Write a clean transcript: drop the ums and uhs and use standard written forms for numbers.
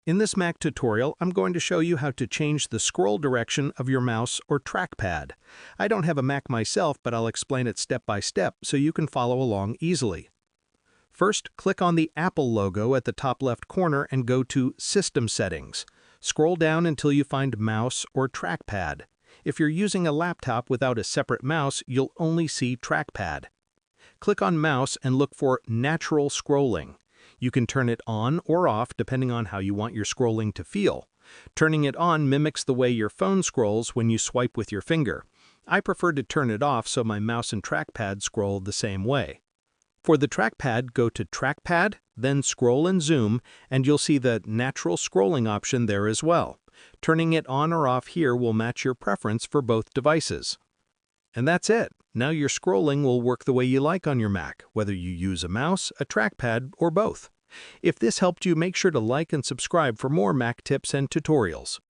In this Mac tutorial, I'm going to show you how to change the scroll direction of your mouse or trackpad. I don't have a Mac myself, but I'll explain it step by step so you can follow along easily. First, click on the Apple logo at the top left corner and go to System Settings. Scroll down until you find Mouse or Trackpad. If you're using a laptop without a separate mouse, you'll only see Trackpad. Click on Mouse and look for Natural Scrolling. You can turn it on or off depending on how you want your scrolling to feel. Turning it on mimics the way your phone scrolls when you swipe with your finger. I prefer to turn it off so my mouse and trackpad scroll the same way. For the trackpad, go to Trackpad, then Scroll and Zoom, and you'll see the Natural Scrolling option there as well. Turning it on or off here will match your preference for both devices. And that's it. Now your scrolling will work the way you like on your Mac, whether you use a mouse, a trackpad, or both. If this helped you, make sure to like and subscribe for more Mac tips and tutorials.